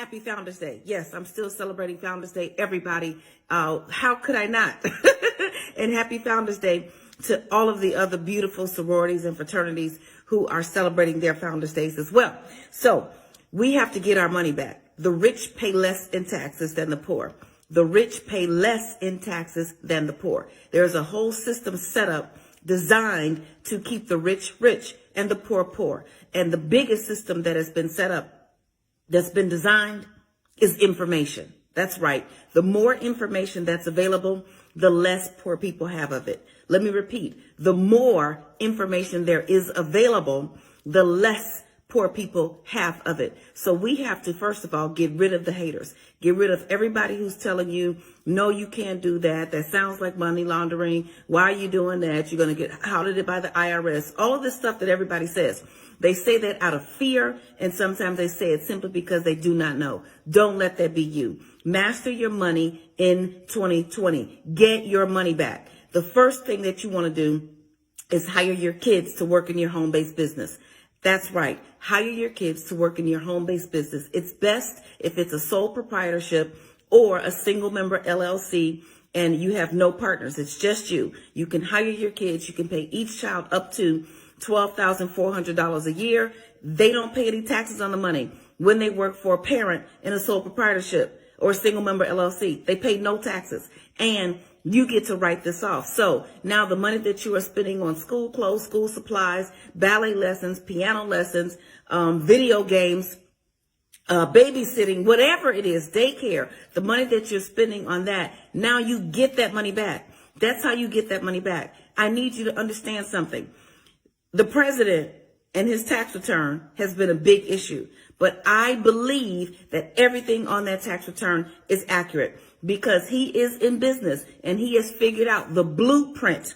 Happy Founders Day. Yes, I'm still celebrating Founders Day, everybody. How could I not? And happy Founders Day to all of the other beautiful sororities and fraternities who are celebrating their Founders Days as well. So we have to get our money back. The rich pay less in taxes than the poor. The rich pay less in taxes than the poor. There's a whole system set up designed to keep the rich rich and the poor poor. And the biggest system that has been set up, that's been designed, is information. That's right. The more information that's available, the less poor people have of it. Let me repeat. The more information there is available, the less poor people have of it. So we have to, first of all, get rid of the haters. Get rid of everybody who's telling you, no, you can't do that. That sounds like money laundering. Why are you doing that? You're going to get audited by the IRS. All of this stuff that everybody says. They say that out of fear, and sometimes they say it simply because they do not know. Don't let that be you. Master your money in 2020. Get your money back. The first thing that you want to do is hire your kids to work in your home-based business. That's right. Hire your kids to work in your home-based business. It's best if it's a sole proprietorship or a single member LLC and you have no partners. It's just you. You can hire your kids. You can pay each child up to $12,400 a year. They don't pay any taxes on the money. When they work for a parent in a sole proprietorship or a single member LLC, they pay no taxes. And you get to write this off. So now the money that you are spending on school clothes, school supplies, ballet lessons, piano lessons, video games, babysitting, whatever it is, daycare, the money that you're spending on that, now you get that money back. That's how you get that money back. I need you to understand something. The president and his tax return has been a big issue, but I believe that everything on that tax return is accurate because he is in business and he has figured out the blueprint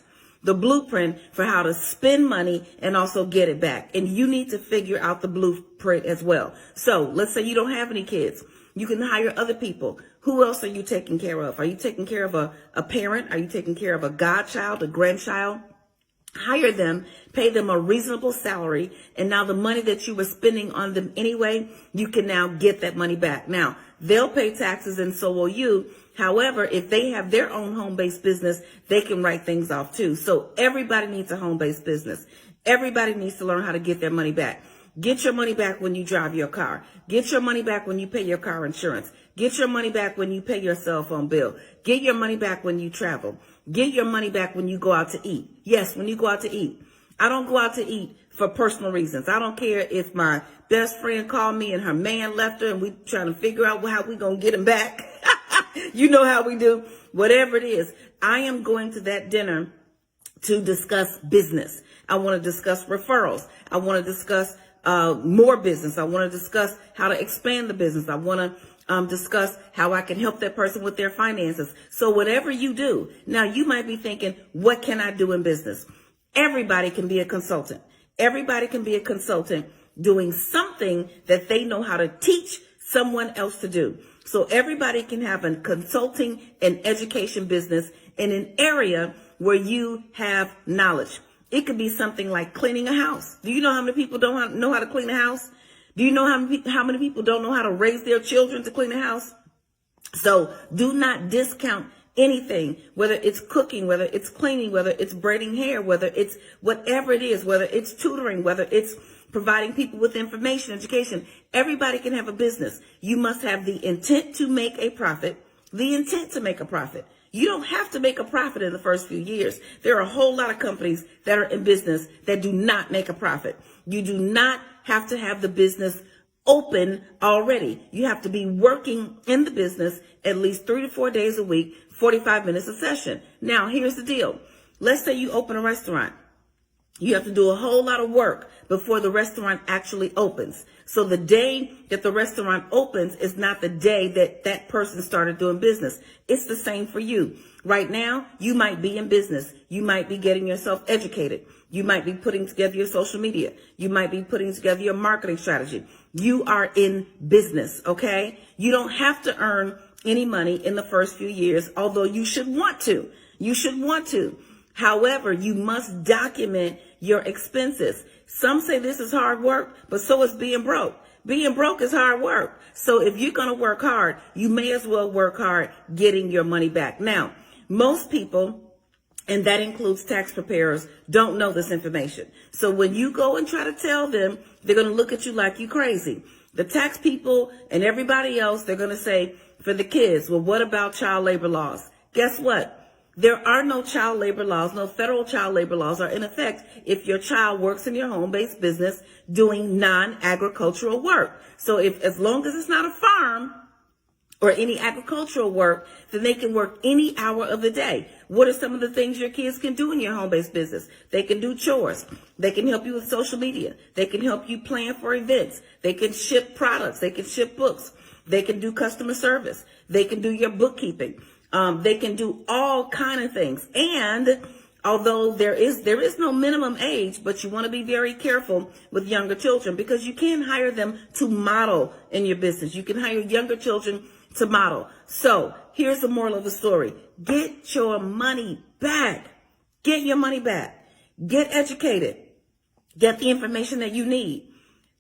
for how to spend money and also get it back. And you need to figure out the blueprint as well. So let's say you don't have any kids. You can hire other people. Who else are you taking care of? Are you taking care of a parent? Are you taking care of a godchild, a grandchild? Hire them, pay them a reasonable salary, and now the money that you were spending on them anyway, you can now get that money back. Now, they'll pay taxes and so will you. However, if they have their own home-based business, they can write things off too. So everybody needs a home-based business. Everybody needs to learn how to get their money back. Get your money back when you drive your car. Get your money back when you pay your car insurance. Get your money back when you pay your cell phone bill. Get your money back when you travel. Get your money back when you go out to eat. Yes, when you go out to eat. I don't go out to eat for personal reasons. I don't care if my best friend called me and her man left her and we trying to figure out how we going to get him back. You know how we do. Whatever it is, I am going to that dinner to discuss business. I want to discuss referrals. I want to discuss more business. I want to discuss how to expand the business. I want to discuss how I can help that person with their finances. So whatever you do, now you might be thinking, what can I do in business? Everybody can be a consultant. Everybody can be a consultant doing something that they know how to teach someone else to do. So everybody can have a consulting and education business in an area where you have knowledge. It could be something like cleaning a house. Do you know how many people don't know how to clean a house? Do you know how many people don't know how to raise their children to clean a house? So do not discount anything, whether it's cooking, whether it's cleaning, whether it's braiding hair, whether it's whatever it is, whether it's tutoring, whether it's providing people with information, education. Everybody can have a business. You must have the intent to make a profit, the intent to make a profit. You don't have to make a profit in the first few years. There are a whole lot of companies that are in business that do not make a profit. You do not have to have the business open already. You have to be working in the business at least 3 to 4 days a week, 45 minutes a session. Now, here's the deal. Let's say you open a restaurant. You have to do a whole lot of work before the restaurant actually opens. So the day that the restaurant opens is not the day that that person started doing business. It's the same for you. Right now, you might be in business. You might be getting yourself educated. You might be putting together your social media. You might be putting together your marketing strategy. You are in business, okay? You don't have to earn any money in the first few years, although you should want to. You should want to. However, you must document your expenses. Some say this is hard work, but so is being broke. Being broke is hard work. So if you're going to work hard, you may as well work hard getting your money back. Now, most people, and that includes tax preparers, don't know this information. So when you go and try to tell them, they're going to look at you like you crazy. The tax people and everybody else, they're going to say, for the kids, well, what about child labor laws? Guess what? There are no child labor laws, no federal child labor laws are in effect if your child works in your home-based business doing non-agricultural work. So as long as it's not a farm or any agricultural work, then they can work any hour of the day. What are some of the things your kids can do in your home-based business? They can do chores. They can help you with social media. They can help you plan for events. They can ship products. They can ship books. They can do customer service. They can do your bookkeeping. They can do all kind of things. And although there is no minimum age, but you want to be very careful with younger children because you can hire them to model in your business. You can hire younger children to model. So here's the moral of the story. Get your money back. Get your money back. Get educated. Get the information that you need.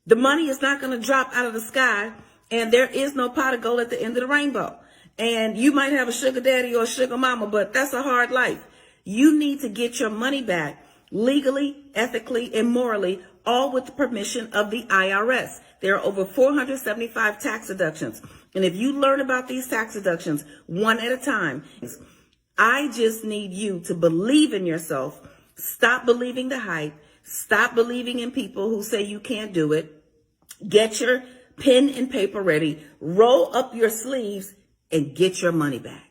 The money is not going to drop out of the sky, and there is no pot of gold at the end of the rainbow. And you might have a sugar daddy or a sugar mama, but that's a hard life. You need to get your money back legally, ethically, and morally, all with the permission of the IRS. There are over 475 tax deductions. And if you learn about these tax deductions one at a time, I just need you to believe in yourself. Stop believing the hype. Stop believing in people who say you can't do it. Get your pen and paper ready. Roll up your sleeves and get your money back.